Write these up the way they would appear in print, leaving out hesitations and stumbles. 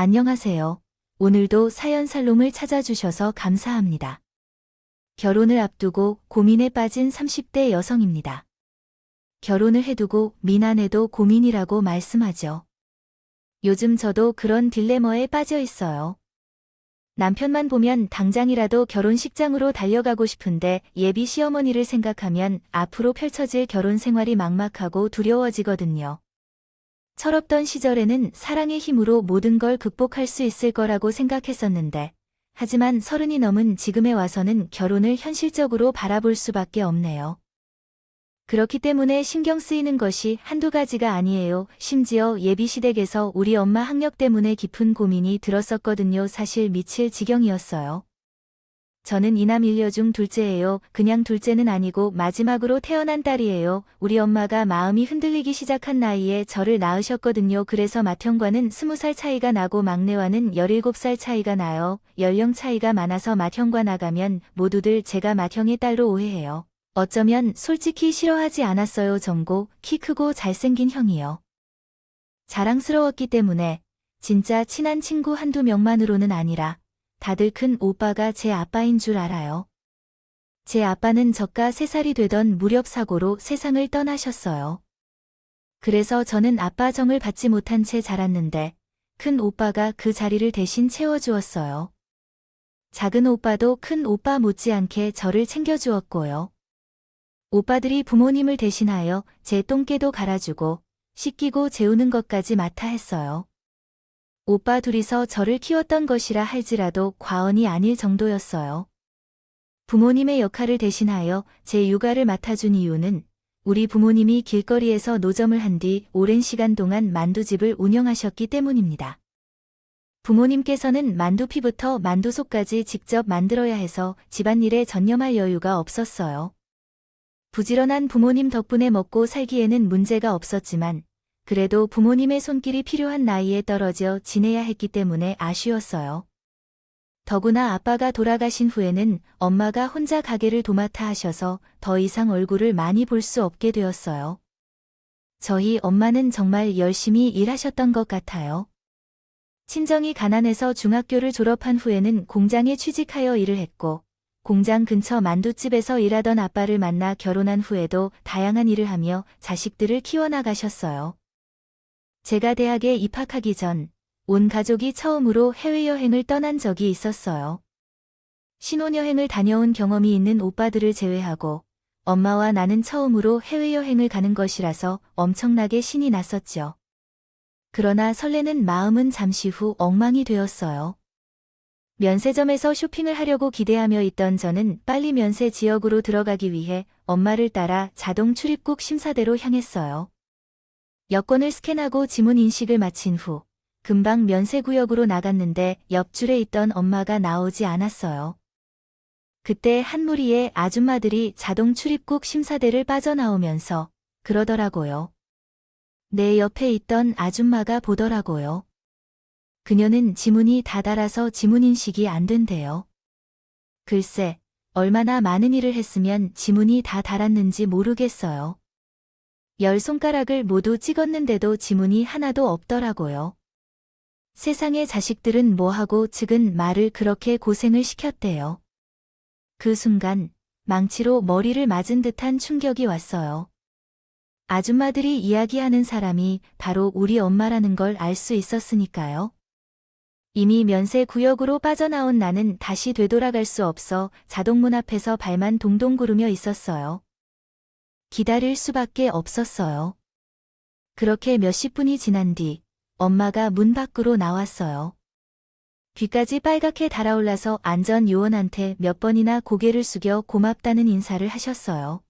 안녕하세요. 오늘도 사연살롱을 찾아주셔서 감사합니다. 결혼을 앞두고 고민에 빠진 30대 여성입니다. 결혼을 해두고 미난해도 고민이라고 말씀하죠. 요즘 저도 그런 딜레마에 빠져 있어요. 남편만 보면 당장이라도 결혼식장으로 달려가고 싶은데 예비 시어머니를 생각하면 앞으로 펼쳐질 결혼 생활이 막막하고 두려워지거든요. 철없던 시절에는 사랑의 힘으로 모든 걸 극복할 수 있을 거라고 생각했었는데, 하지만 30이 넘은 지금에 와서는 결혼을 현실적으로 바라볼 수밖에 없네요. 그렇기 때문에 신경 쓰이는 것이 한두 가지가 아니에요. 심지어 예비시댁에서 우리 엄마 학력 때문에 깊은 고민이 들었었거든요. 사실 미칠 지경이었어요. 저는 이남 일녀 중 둘째예요. 그냥 둘째는 아니고 마지막으로 태어난 딸이에요. 우리 엄마가 마음이 흔들리기 시작한 나이에 저를 낳으셨거든요. 그래서 맏형과는 20살 차이가 나고 막내와는 17살 차이가 나요. 연령 차이가 많아서 맏형과 나가면 모두들 제가 맏형의 딸로 오해해요. 어쩌면 솔직히 싫어하지 않았어요. 정고, 키 크고 잘생긴 형이요. 자랑스러웠기 때문에 진짜 친한 친구 한두 명만으로는 아니라 다들 큰 오빠가 제 아빠인 줄 알아요. 제 아빠는 저가 3살이 되던 무렵 사고로 세상을 떠나셨어요. 그래서 저는 아빠 정을 받지 못한 채 자랐는데 큰 오빠가 그 자리를 대신 채워주었어요. 작은 오빠도 큰 오빠 못지않게 저를 챙겨주었고요. 오빠들이 부모님을 대신하여 제 똥개도 갈아주고 씻기고 재우는 것까지 맡아 했어요. 오빠 둘이서 저를 키웠던 것이라 할지라도 과언이 아닐 정도였어요. 부모님의 역할을 대신하여 제 육아를 맡아준 이유는 우리 부모님이 길거리에서 노점을 한 뒤 오랜 시간 동안 만두집을 운영하셨기 때문입니다. 부모님께서는 만두피부터 만두속까지 직접 만들어야 해서 집안일에 전념할 여유가 없었어요. 부지런한 부모님 덕분에 먹고 살기에는 문제가 없었지만 그래도 부모님의 손길이 필요한 나이에 떨어져 지내야 했기 때문에 아쉬웠어요. 더구나 아빠가 돌아가신 후에는 엄마가 혼자 가게를 도맡아 하셔서 더 이상 얼굴을 많이 볼 수 없게 되었어요. 저희 엄마는 정말 열심히 일하셨던 것 같아요. 친정이 가난해서 중학교를 졸업한 후에는 공장에 취직하여 일을 했고, 공장 근처 만두집에서 일하던 아빠를 만나 결혼한 후에도 다양한 일을 하며 자식들을 키워나가셨어요. 제가 대학에 입학하기 전 온 가족이 처음으로 해외여행을 떠난 적이 있었어요. 신혼여행을 다녀온 경험이 있는 오빠들을 제외하고 엄마와 나는 처음으로 해외여행을 가는 것이라서 엄청나게 신이 났었죠. 그러나 설레는 마음은 잠시 후 엉망이 되었어요. 면세점에서 쇼핑을 하려고 기대하며 있던 저는 빨리 면세 지역으로 들어가기 위해 엄마를 따라 자동 출입국 심사대로 향했어요. 여권을 스캔하고 지문 인식을 마친 후 금방 면세구역으로 나갔는데 옆줄에 있던 엄마가 나오지 않았어요. 그때 한 무리의 아줌마들이 자동 출입국 심사대를 빠져나오면서 그러더라고요. 내 옆에 있던 아줌마가 보더라고요. 그녀는 지문이 다 달아서 지문 인식이 안 된대요. 글쎄, 얼마나 많은 일을 했으면 지문이 다 달았는지 모르겠어요. 10손가락을 모두 찍었는데도 지문이 하나도 없더라고요. 세상의 자식들은 뭐하고 측은 말을 그렇게 고생을 시켰대요. 그 순간 망치로 머리를 맞은 듯한 충격이 왔어요. 아줌마들이 이야기하는 사람이 바로 우리 엄마라는 걸 알 수 있었으니까요. 이미 면세 구역으로 빠져나온 나는 다시 되돌아갈 수 없어 자동문 앞에서 발만 동동 구르며 있었어요. 기다릴 수밖에 없었어요. 그렇게 몇십 분이 지난 뒤 엄마가 문 밖으로 나왔어요. 귀까지 빨갛게 달아올라서 안전요원한테 몇 번이나 고개를 숙여 고맙다는 인사를 하셨어요.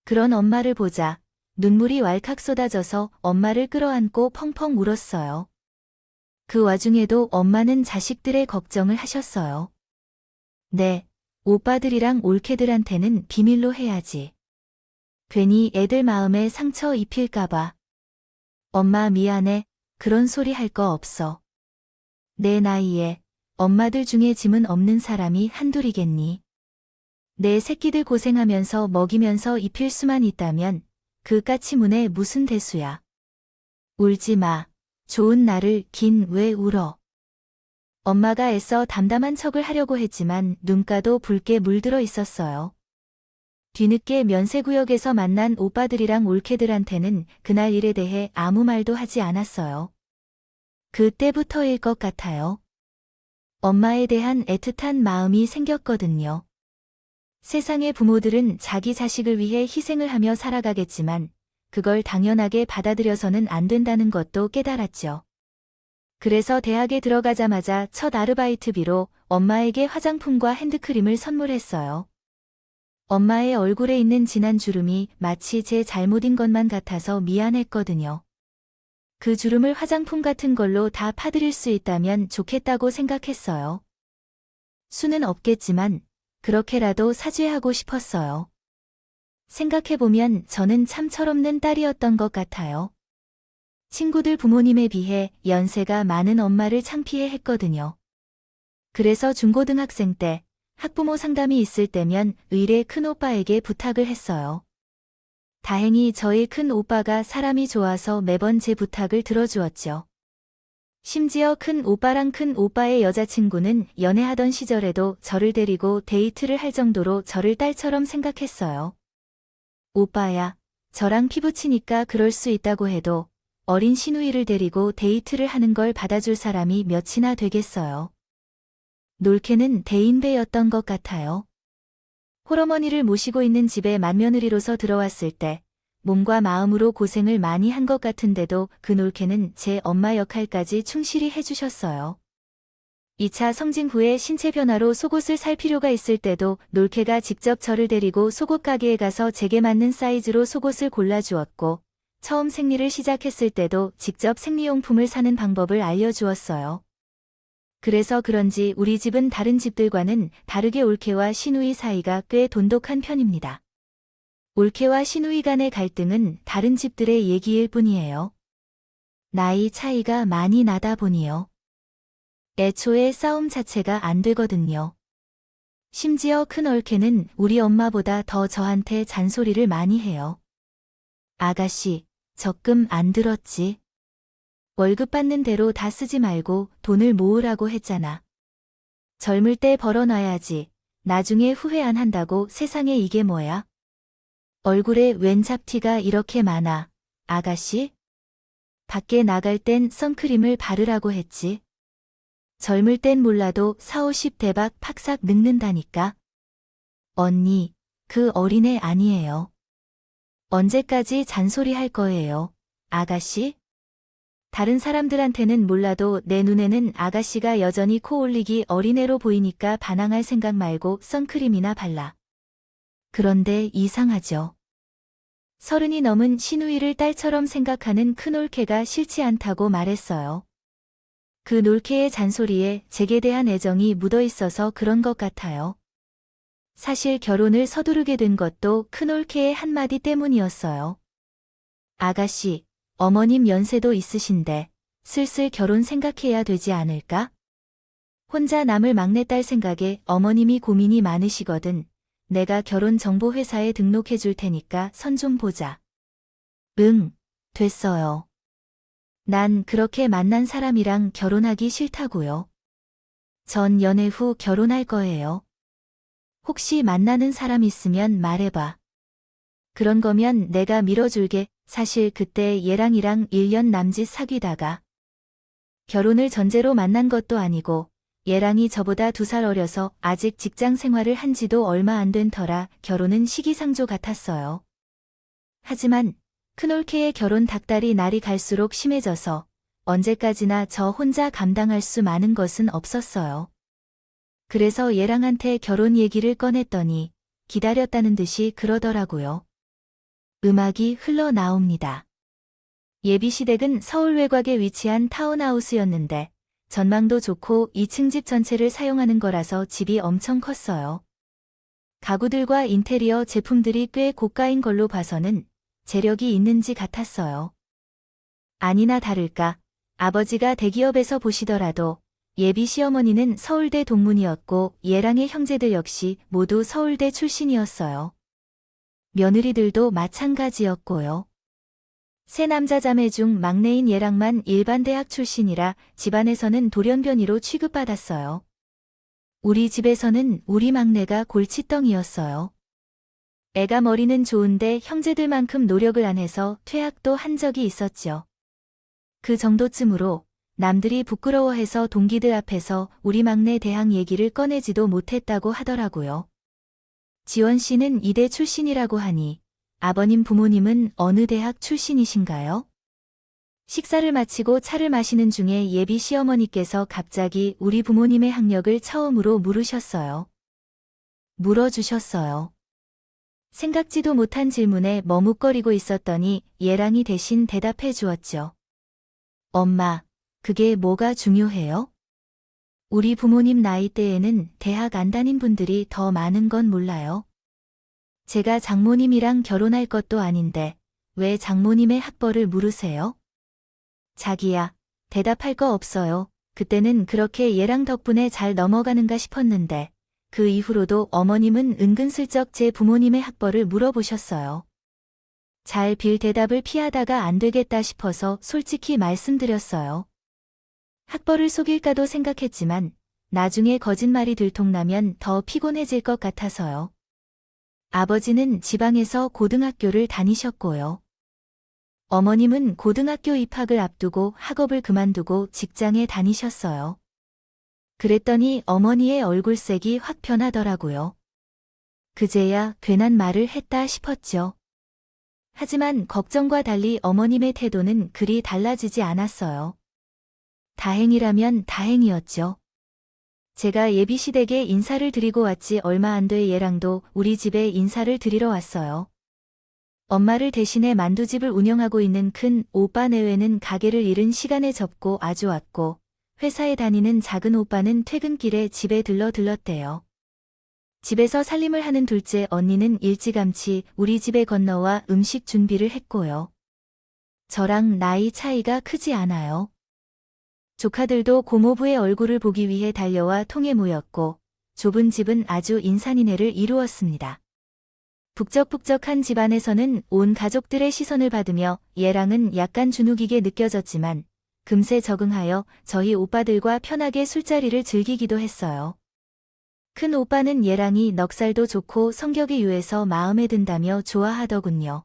그런 엄마를 보자 눈물이 왈칵 쏟아져서 엄마를 끌어안고 펑펑 울었어요. 그 와중에도 엄마는 자식들의 걱정을 하셨어요. 네, 오빠들이랑 올케들한테는 비밀로 해야지. 괜히 애들 마음에 상처 입힐까봐. 엄마 미안해, 그런 소리 할 거 없어. 내 나이에 엄마들 중에 짐은 없는 사람이 한둘이겠니. 내 새끼들 고생하면서 먹이면서 입힐 수만 있다면 그 까치문에 무슨 대수야. 울지 마. 좋은 날을 긴 왜 울어. 엄마가 애써 담담한 척을 하려고 했지만 눈가도 붉게 물들어 있었어요. 뒤늦게 면세구역에서 만난 오빠들이랑 올케들한테는 그날 일에 대해 아무 말도 하지 않았어요. 그때부터일 것 같아요. 엄마에 대한 애틋한 마음이 생겼거든요. 세상의 부모들은 자기 자식을 위해 희생을 하며 살아가겠지만 그걸 당연하게 받아들여서는 안 된다는 것도 깨달았죠. 그래서 대학에 들어가자마자 첫 아르바이트비로 엄마에게 화장품과 핸드크림을 선물했어요. 엄마의 얼굴에 있는 진한 주름이 마치 제 잘못인 것만 같아서 미안했거든요. 그 주름을 화장품 같은 걸로 다 파드릴 수 있다면 좋겠다고 생각했어요. 수는 없겠지만 그렇게라도 사죄하고 싶었어요. 생각해보면 저는 참 철없는 딸이었던 것 같아요. 친구들 부모님에 비해 연세가 많은 엄마를 창피해 했거든요. 그래서 중고등학생 때 학부모 상담이 있을 때면 의례 큰오빠에게 부탁을 했어요. 다행히 저희 큰오빠가 사람이 좋아서 매번 제 부탁을 들어주었죠. 심지어 큰오빠랑 큰오빠의 여자친구는 연애하던 시절에도 저를 데리고 데이트를 할 정도로 저를 딸처럼 생각했어요. 오빠야, 저랑 피부치니까 그럴 수 있다고 해도 어린 시누이를 데리고 데이트를 하는 걸 받아줄 사람이 몇이나 되겠어요. 놀케는 대인배였던 것 같아요. 홀어머니를 모시고 있는 집에 맏며느리로서 들어왔을 때 몸과 마음으로 고생을 많이 한 것 같은데도 그 놀케는 제 엄마 역할까지 충실히 해주셨어요. 2차 성징 후에 신체 변화로 속옷을 살 필요가 있을 때도 놀케가 직접 저를 데리고 속옷 가게에 가서 제게 맞는 사이즈로 속옷을 골라주었고 처음 생리를 시작했을 때도 직접 생리용품을 사는 방법을 알려주었어요. 그래서 그런지 우리 집은 다른 집들과는 다르게 올케와 시누이 사이가 꽤 돈독한 편입니다. 올케와 시누이 간의 갈등은 다른 집들의 얘기일 뿐이에요. 나이 차이가 많이 나다 보니요. 애초에 싸움 자체가 안 되거든요. 심지어 큰 올케는 우리 엄마보다 더 저한테 잔소리를 많이 해요. 아가씨, 적금 안 들었지? 월급 받는 대로 다 쓰지 말고 돈을 모으라고 했잖아. 젊을 때 벌어놔야지. 나중에 후회 안 한다고 세상에 이게 뭐야? 얼굴에 웬 잡티가 이렇게 많아, 아가씨? 밖에 나갈 땐 선크림을 바르라고 했지. 젊을 땐 몰라도 40, 50대박 팍삭 늙는다니까. 언니, 그 어린애 아니에요. 언제까지 잔소리 할 거예요, 아가씨? 다른 사람들한테는 몰라도 내 눈에는 아가씨가 여전히 코 올리기 어린애로 보이니까 반항할 생각 말고 선크림이나 발라. 그런데 이상하죠. 30이 넘은 시누이를 딸처럼 생각하는 큰올케가 싫지 않다고 말했어요. 그 놀케의 잔소리에 제게 대한 애정이 묻어 있어서 그런 것 같아요. 사실 결혼을 서두르게 된 것도 큰올케의 한마디 때문이었어요. 아가씨, 어머님 연세도 있으신데 슬슬 결혼 생각해야 되지 않을까? 혼자 남을 막내딸 생각에 어머님이 고민이 많으시거든. 내가 결혼정보회사에 등록해 줄 테니까 선 좀 보자. 응, 됐어요. 난 그렇게 만난 사람이랑 결혼하기 싫다고요. 전 연애 후 결혼할 거예요. 혹시 만나는 사람 있으면 말해봐. 그런 거면 내가 밀어줄게. 사실 그때 얘랑이랑 1년 남짓 사귀다가 결혼을 전제로 만난 것도 아니고 얘랑이 저보다 2살 어려서 아직 직장 생활을 한 지도 얼마 안 된 터라 결혼은 시기상조 같았어요. 하지만 큰올케의 결혼 닥달이 날이 갈수록 심해져서 언제까지나 저 혼자 감당할 수 많은 것은 없었어요. 그래서 얘랑한테 결혼 얘기를 꺼냈더니 기다렸다는 듯이 그러더라고요. 음악이 흘러나옵니다. 예비시댁은 서울 외곽에 위치한 타운하우스였는데 전망도 좋고 2층 집 전체를 사용하는 거라서 집이 엄청 컸어요. 가구들과 인테리어 제품들이 꽤 고가인 걸로 봐서는 재력이 있는지 같았어요. 아니나 다를까 아버지가 대기업에서 보시더라도 예비 시어머니는 서울대 동문이었고 얘랑의 형제들 역시 모두 서울대 출신이었어요. 며느리들도 마찬가지였고요. 세 남자 자매 중 막내인 얘랑만 일반 대학 출신이라 집안에서는 돌연변이로 취급받았어요. 우리 집에서는 우리 막내가 골칫덩이였어요. 애가 머리는 좋은데 형제들만큼 노력을 안 해서 퇴학도 한 적이 있었죠. 그 정도쯤으로 남들이 부끄러워해서 동기들 앞에서 우리 막내 대학 얘기를 꺼내지도 못했다고 하더라고요. 지원 씨는 이대 출신이라고 하니 아버님 부모님은 어느 대학 출신이신가요? 식사를 마치고 차를 마시는 중에 예비 시어머니께서 갑자기 우리 부모님의 학력을 처음으로 물으셨어요. 물어주셨어요. 생각지도 못한 질문에 머뭇거리고 있었더니 얘랑이 대신 대답해 주었죠. 엄마, 그게 뭐가 중요해요? 우리 부모님 나이대에는 대학 안 다닌 분들이 더 많은 건 몰라요. 제가 장모님이랑 결혼할 것도 아닌데 왜 장모님의 학벌을 물으세요? 자기야, 대답할 거 없어요. 그때는 그렇게 얘랑 덕분에 잘 넘어가는가 싶었는데 그 이후로도 어머님은 은근슬쩍 제 부모님의 학벌을 물어보셨어요. 잘 빌 대답을 피하다가 안 되겠다 싶어서 솔직히 말씀드렸어요. 학벌을 속일까도 생각했지만 나중에 거짓말이 들통나면 더 피곤해질 것 같아서요. 아버지는 지방에서 고등학교를 다니셨고요. 어머님은 고등학교 입학을 앞두고 학업을 그만두고 직장에 다니셨어요. 그랬더니 어머니의 얼굴색이 확 변하더라고요. 그제야 괜한 말을 했다 싶었죠. 하지만 걱정과 달리 어머님의 태도는 그리 달라지지 않았어요. 다행이라면 다행이었죠. 제가 예비시댁에 인사를 드리고 왔지 얼마 안 돼 얘랑도 우리 집에 인사를 드리러 왔어요. 엄마를 대신해 만두집을 운영하고 있는 큰 오빠 내외는 가게를 이른 시간에 접고 아주 왔고 회사에 다니는 작은 오빠는 퇴근길에 집에 들렀대요. 집에서 살림을 하는 둘째 언니는 일찌감치 우리 집에 건너와 음식 준비를 했고요. 저랑 나이 차이가 크지 않아요. 조카들도 고모부의 얼굴을 보기 위해 달려와 통에 모였고 좁은 집은 아주 인산인해를 이루었습니다. 북적북적한 집안에서는 온 가족들의 시선을 받으며 얘랑은 약간 주눅이게 느껴졌지만 금세 적응하여 저희 오빠들과 편하게 술자리를 즐기기도 했어요. 큰 오빠는 얘랑이 넉살도 좋고 성격이 유해서 마음에 든다며 좋아하더군요.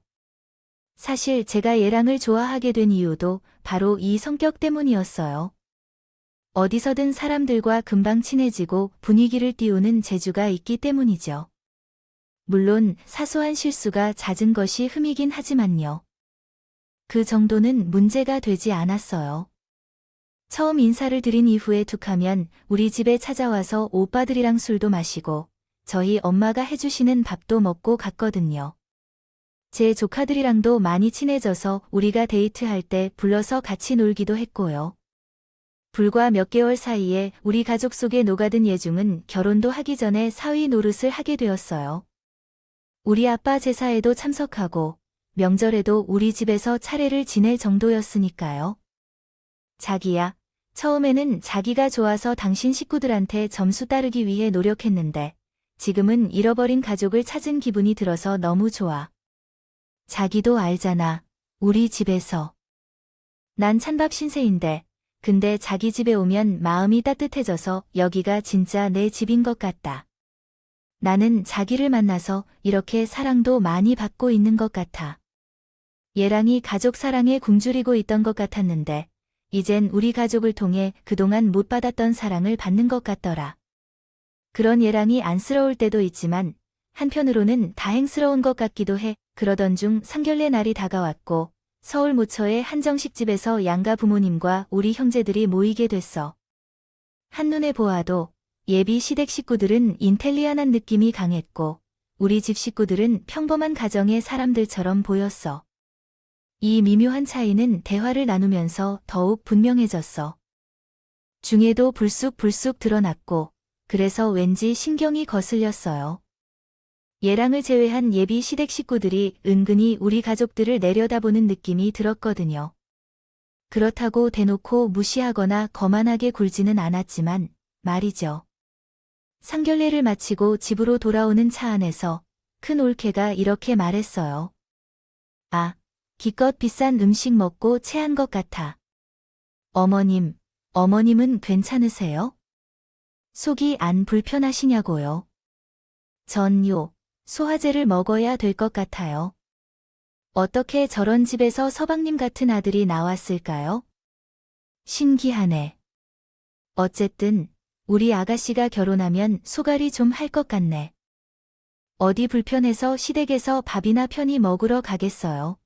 사실 제가 얘랑을 좋아하게 된 이유도 바로 이 성격 때문이었어요. 어디서든 사람들과 금방 친해지고 분위기를 띄우는 재주가 있기 때문이죠. 물론 사소한 실수가 잦은 것이 흠이긴 하지만요. 그 정도는 문제가 되지 않았어요. 처음 인사를 드린 이후에 툭하면 우리 집에 찾아와서 오빠들이랑 술도 마시고 저희 엄마가 해주시는 밥도 먹고 갔거든요. 제 조카들이랑도 많이 친해져서 우리가 데이트할 때 불러서 같이 놀기도 했고요. 불과 몇 개월 사이에 우리 가족 속에 녹아든 예중은 결혼도 하기 전에 사위 노릇을 하게 되었어요. 우리 아빠 제사에도 참석하고 명절에도 우리 집에서 차례를 지낼 정도였으니까요. 자기야, 처음에는 자기가 좋아서 당신 식구들한테 점수 따르기 위해 노력했는데 지금은 잃어버린 가족을 찾은 기분이 들어서 너무 좋아. 자기도 알잖아. 우리 집에서. 난 찬밥 신세인데 근데 자기 집에 오면 마음이 따뜻해져서 여기가 진짜 내 집인 것 같다. 나는 자기를 만나서 이렇게 사랑도 많이 받고 있는 것 같아. 얘랑이 가족 사랑에 굶주리고 있던 것 같았는데 이젠 우리 가족을 통해 그동안 못 받았던 사랑을 받는 것 같더라. 그런 얘랑이 안쓰러울 때도 있지만 한편으로는 다행스러운 것 같기도 해. 그러던 중 상견례 날이 다가왔고 서울 모처의 한정식집에서 양가 부모님과 우리 형제들이 모이게 됐어. 한눈에 보아도 예비 시댁 식구들은 인텔리한한 느낌이 강했고 우리 집 식구들은 평범한 가정의 사람들처럼 보였어. 이 미묘한 차이는 대화를 나누면서 더욱 분명해졌어. 중에도 불쑥불쑥 드러났고 그래서 왠지 신경이 거슬렸어요. 얘랑을 제외한 예비 시댁 식구들이 은근히 우리 가족들을 내려다보는 느낌이 들었거든요. 그렇다고 대놓고 무시하거나 거만하게 굴지는 않았지만 말이죠. 상견례를 마치고 집으로 돌아오는 차 안에서 큰 올케가 이렇게 말했어요. 아, 기껏 비싼 음식 먹고 체한 것 같아. 어머님은 괜찮으세요? 속이 안 불편하시냐고요? 전요, 소화제를 먹어야 될 것 같아요. 어떻게 저런 집에서 서방님 같은 아들이 나왔을까요? 신기하네. 어쨌든 우리 아가씨가 결혼하면 소갈이 좀 할 것 같네. 어디 불편해서 시댁에서 밥이나 편히 먹으러 가겠어요.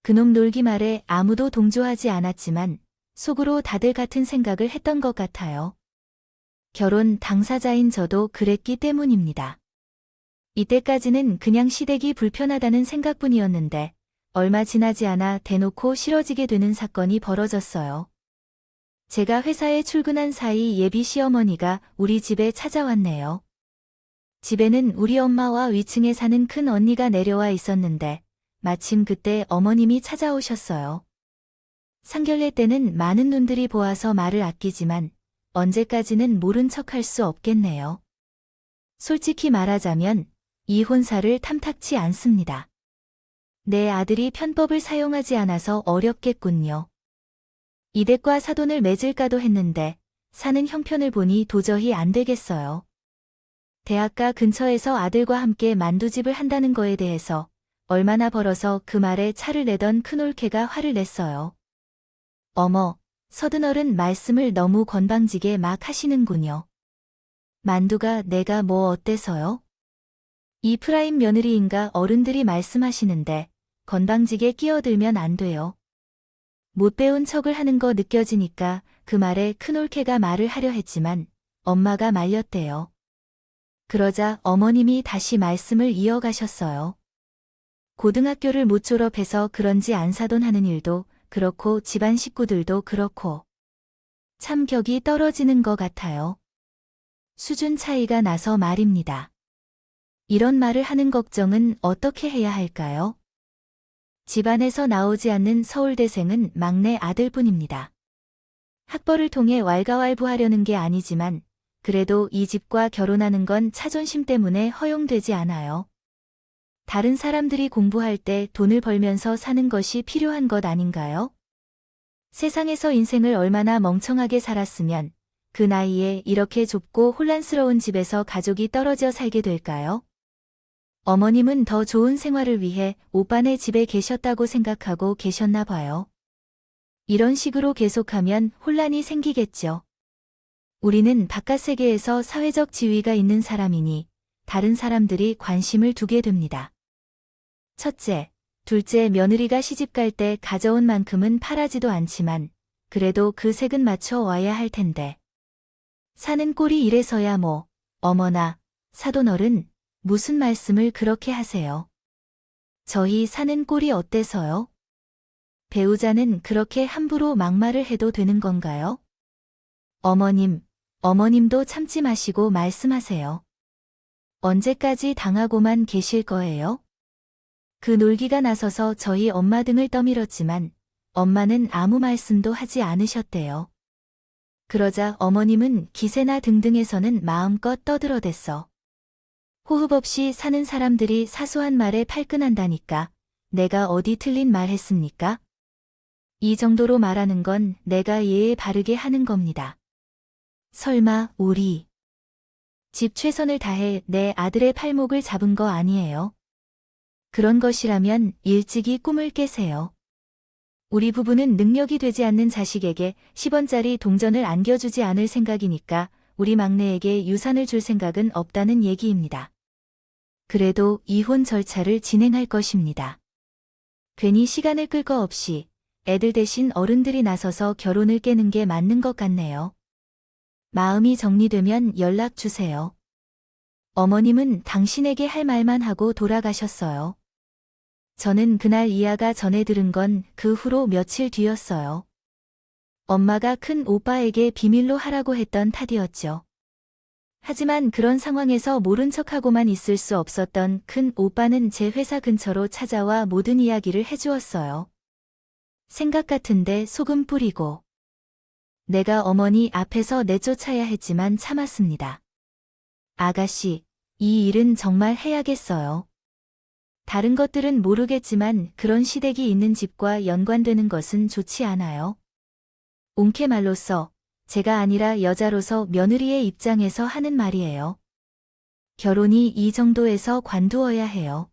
그놈 놀기 말에 아무도 동조하지 않았지만 속으로 다들 같은 생각을 했던 것 같아요. 결혼 당사자인 저도 그랬기 때문입니다. 이때까지는 그냥 시댁이 불편하다는 생각뿐이었는데 얼마 지나지 않아 대놓고 싫어지게 되는 사건이 벌어졌어요. 제가 회사에 출근한 사이 예비 시어머니가 우리 집에 찾아왔네요. 집에는 우리 엄마와 위층에 사는 큰 언니가 내려와 있었는데 마침 그때 어머님이 찾아오셨어요. 상견례 때는 많은 눈들이 보아서 말을 아끼지만 언제까지는 모른 척할 수 없겠네요. 솔직히 말하자면 이혼사를 탐탁치 않습니다. 내 아들이 편법을 사용하지 않아서 어렵겠군요. 이댁과 사돈을 맺을까도 했는데 사는 형편을 보니 도저히 안 되겠어요. 대학가 근처에서 아들과 함께 만두집을 한다는 거에 대해서 얼마나 벌어서 그 말에 차를 내던 큰올케가 화를 냈어요. 어머, 서든어른 말씀을 너무 건방지게 막 하시는군요. 만두가 내가 뭐 어때서요? 이 프라임 며느리인가 어른들이 말씀하시는데 건방지게 끼어들면 안 돼요. 못 배운 척을 하는 거 느껴지니까 그 말에 큰올케가 말을 하려 했지만 엄마가 말렸대요. 그러자 어머님이 다시 말씀을 이어가셨어요. 고등학교를 못 졸업해서 그런지 안사돈하는 일도 그렇고 집안 식구들도 그렇고 참 격이 떨어지는 것 같아요. 수준 차이가 나서 말입니다. 이런 말을 하는 걱정은 어떻게 해야 할까요? 집안에서 나오지 않는 서울대생은 막내 아들뿐입니다. 학벌을 통해 왈가왈부하려는 게 아니지만 그래도 이 집과 결혼하는 건 자존심 때문에 허용되지 않아요. 다른 사람들이 공부할 때 돈을 벌면서 사는 것이 필요한 것 아닌가요? 세상에서 인생을 얼마나 멍청하게 살았으면 그 나이에 이렇게 좁고 혼란스러운 집에서 가족이 떨어져 살게 될까요? 어머님은 더 좋은 생활을 위해 오빠네 집에 계셨다고 생각하고 계셨나 봐요. 이런 식으로 계속하면 혼란이 생기겠죠. 우리는 바깥 세계에서 사회적 지위가 있는 사람이니 다른 사람들이 관심을 두게 됩니다. 첫째, 둘째 며느리가 시집갈 때 가져온 만큼은 팔하지도 않지만 그래도 그 색은 맞춰 와야 할 텐데. 사는 꼴이 이래서야 뭐, 어머나, 사돈어른, 무슨 말씀을 그렇게 하세요? 저희 사는 꼴이 어때서요? 배우자는 그렇게 함부로 막말을 해도 되는 건가요? 어머님도 참지 마시고 말씀하세요. 언제까지 당하고만 계실 거예요? 그 놀기가 나서서 저희 엄마 등을 떠밀었지만 엄마는 아무 말씀도 하지 않으셨대요. 그러자 어머님은 기세나 등등에서는 마음껏 떠들어댔어. 호흡 없이 사는 사람들이 사소한 말에 팔끈한다니까 내가 어디 틀린 말 했습니까? 이 정도로 말하는 건 내가 예에 바르게 하는 겁니다. 설마 우리 집 최선을 다해 내 아들의 팔목을 잡은 거 아니에요? 그런 것이라면 일찍이 꿈을 깨세요. 우리 부부는 능력이 되지 않는 자식에게 10원짜리 동전을 안겨주지 않을 생각이니까 우리 막내에게 유산을 줄 생각은 없다는 얘기입니다. 그래도 이혼 절차를 진행할 것입니다. 괜히 시간을 끌 거 없이 애들 대신 어른들이 나서서 결혼을 깨는 게 맞는 것 같네요. 마음이 정리되면 연락 주세요. 어머님은 당신에게 할 말만 하고 돌아가셨어요. 저는 그날 이야가 전해 들은 건 그 후로 며칠 뒤였어요. 엄마가 큰 오빠에게 비밀로 하라고 했던 탓이었죠. 하지만 그런 상황에서 모른 척하고만 있을 수 없었던 큰 오빠는 제 회사 근처로 찾아와 모든 이야기를 해주었어요. 생각 같은데 소금 뿌리고. 내가 어머니 앞에서 내쫓아야 했지만 참았습니다. 아가씨, 이 일은 정말 해야겠어요. 다른 것들은 모르겠지만 그런 시댁이 있는 집과 연관되는 것은 좋지 않아요. 옹케 말로써 제가 아니라 여자로서 며느리의 입장에서 하는 말이에요. 결혼이 이 정도에서 관두어야 해요.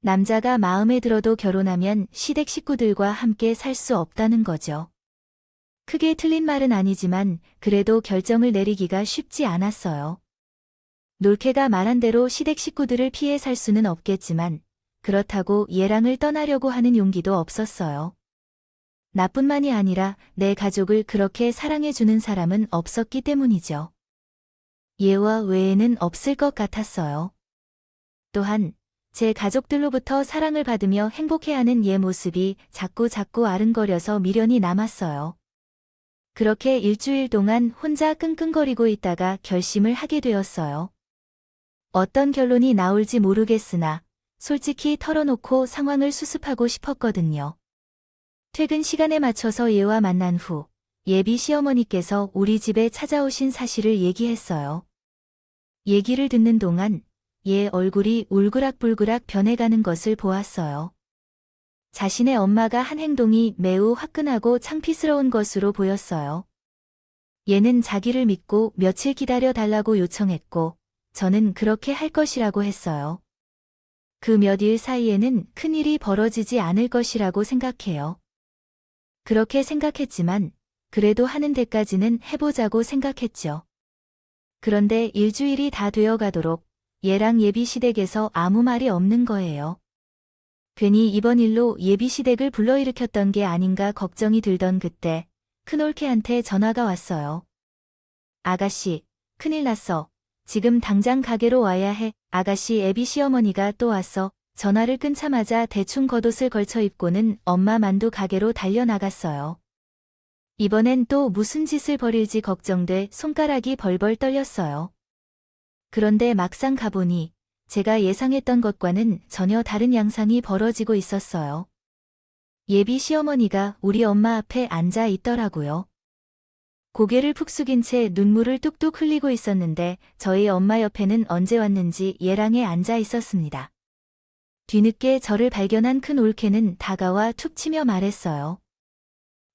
남자가 마음에 들어도 결혼하면 시댁 식구들과 함께 살 수 없다는 거죠. 크게 틀린 말은 아니지만 그래도 결정을 내리기가 쉽지 않았어요. 놀케가 말한 대로 시댁 식구들을 피해 살 수는 없겠지만 그렇다고 얘랑을 떠나려고 하는 용기도 없었어요. 나뿐만이 아니라 내 가족을 그렇게 사랑해주는 사람은 없었기 때문이죠. 얘와 외에는 없을 것 같았어요. 또한 제 가족들로부터 사랑을 받으며 행복해하는 얘 모습이 자꾸 아른거려서 미련이 남았어요. 그렇게 일주일 동안 혼자 끙끙거리고 있다가 결심을 하게 되었어요. 어떤 결론이 나올지 모르겠으나 솔직히 털어놓고 상황을 수습하고 싶었거든요. 퇴근 시간에 맞춰서 얘와 만난 후 예비 시어머니께서 우리 집에 찾아오신 사실을 얘기했어요. 얘기를 듣는 동안 얘 얼굴이 울그락불그락 변해가는 것을 보았어요. 자신의 엄마가 한 행동이 매우 화끈하고 창피스러운 것으로 보였어요. 얘는 자기를 믿고 며칠 기다려 달라고 요청했고 저는 그렇게 할 것이라고 했어요. 그 몇 일 사이에는 큰일이 벌어지지 않을 것이라고 생각해요. 그렇게 생각했지만 그래도 하는 데까지는 해보자고 생각했죠. 그런데 일주일이 다 되어 가도록 얘랑 예비시댁에서 아무 말이 없는 거예요. 괜히 이번 일로 예비시댁을 불러일으켰던 게 아닌가 걱정이 들던 그때 큰올케한테 전화가 왔어요. 아가씨, 큰일 났어. 지금 당장 가게로 와야 해. 아가씨 애비 시어머니가 또 왔어. 전화를 끊자마자 대충 겉옷을 걸쳐 입고는 엄마 만두 가게로 달려나갔어요. 이번엔 또 무슨 짓을 벌일지 걱정돼 손가락이 벌벌 떨렸어요. 그런데 막상 가보니 제가 예상했던 것과는 전혀 다른 양상이 벌어지고 있었어요. 예비 시어머니가 우리 엄마 앞에 앉아 있더라고요. 고개를 푹 숙인 채 눈물을 뚝뚝 흘리고 있었는데 저희 엄마 옆에는 언제 왔는지 얘랑에 앉아 있었습니다. 뒤늦게 저를 발견한 큰 올케는 다가와 툭 치며 말했어요.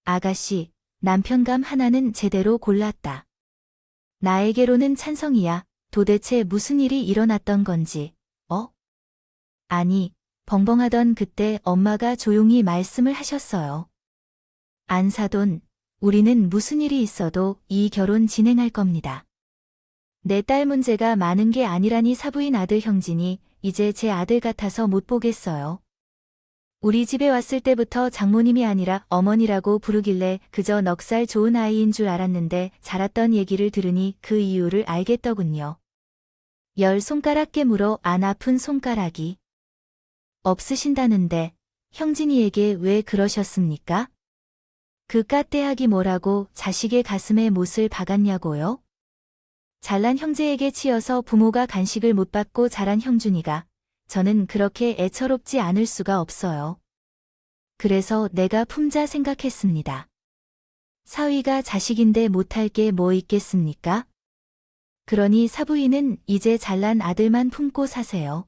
아가씨, 남편감 하나는 제대로 골랐다. 나에게로는 찬성이야. 도대체 무슨 일이 일어났던 건지, 아니, 벙벙하던 그때 엄마가 조용히 말씀을 하셨어요. 안사돈, 우리는 무슨 일이 있어도 이 결혼 진행할 겁니다. 내 딸 문제가 많은 게 아니라니 사부인 아들 형진이 이제 제 아들 같아서 못 보겠어요. 우리 집에 왔을 때부터 장모님이 아니라 어머니라고 부르길래 그저 넉살 좋은 아이인 줄 알았는데 자랐던 얘기를 들으니 그 이유를 알겠더군요. 10손가락 깨물어 안 아픈 손가락이 없으신다는데 형진이에게 왜 그러셨습니까? 그 까떼하기 뭐라고 자식의 가슴에 못을 박았냐고요? 잘난 형제에게 치여서 부모가 간식을 못 받고 자란 형준이가 저는 그렇게 애처롭지 않을 수가 없어요. 그래서 내가 품자 생각했습니다. 사위가 자식인데 못할 게 뭐 있겠습니까? 그러니 사부인은 이제 잘난 아들만 품고 사세요.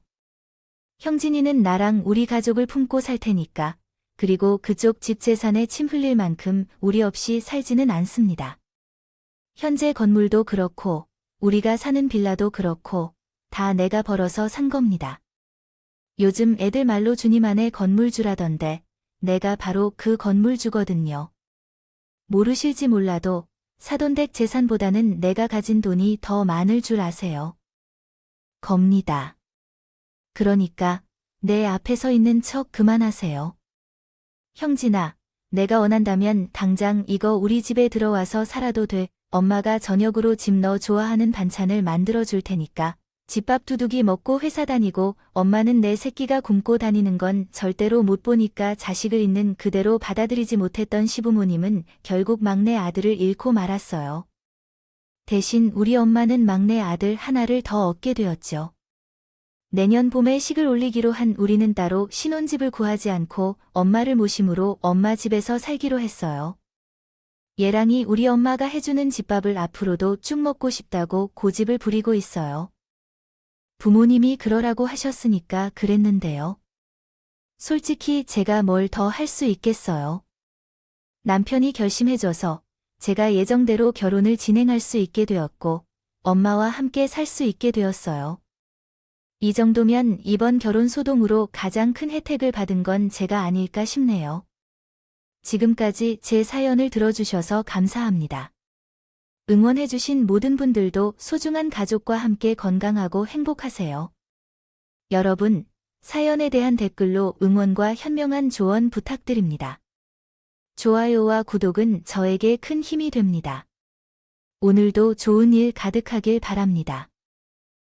형진이는 나랑 우리 가족을 품고 살 테니까. 그리고 그쪽 집 재산에 침 흘릴 만큼 우리 없이 살지는 않습니다. 현재 건물도 그렇고 우리가 사는 빌라도 그렇고 다 내가 벌어서 산 겁니다. 요즘 애들 말로 주님안에 건물주라던데 내가 바로 그 건물주거든요. 모르실지 몰라도 사돈댁 재산보다는 내가 가진 돈이 더 많을 줄 아세요. 겁니다. 그러니까 내 앞에 서 있는 척 그만하세요. 형진아, 내가 원한다면 당장 이거 우리 집에 들어와서 살아도 돼. 엄마가 저녁으로 집 너 좋아하는 반찬을 만들어 줄 테니까. 집밥 두둑이 먹고 회사 다니고 엄마는 내 새끼가 굶고 다니는 건 절대로 못 보니까 자식을 있는 그대로 받아들이지 못했던 시부모님은 결국 막내 아들을 잃고 말았어요. 대신 우리 엄마는 막내 아들 하나를 더 얻게 되었죠. 내년 봄에 식을 올리기로 한 우리는 따로 신혼집을 구하지 않고 엄마를 모심으로 엄마 집에서 살기로 했어요. 얘랑이 우리 엄마가 해주는 집밥을 앞으로도 쭉 먹고 싶다고 고집을 부리고 있어요. 부모님이 그러라고 하셨으니까 그랬는데요. 솔직히 제가 뭘 더 할 수 있겠어요. 남편이 결심해줘서 제가 예정대로 결혼을 진행할 수 있게 되었고, 엄마와 함께 살 수 있게 되었어요. 이 정도면 이번 결혼 소동으로 가장 큰 혜택을 받은 건 제가 아닐까 싶네요. 지금까지 제 사연을 들어주셔서 감사합니다. 응원해주신 모든 분들도 소중한 가족과 함께 건강하고 행복하세요. 여러분, 사연에 대한 댓글로 응원과 현명한 조언 부탁드립니다. 좋아요와 구독은 저에게 큰 힘이 됩니다. 오늘도 좋은 일 가득하길 바랍니다.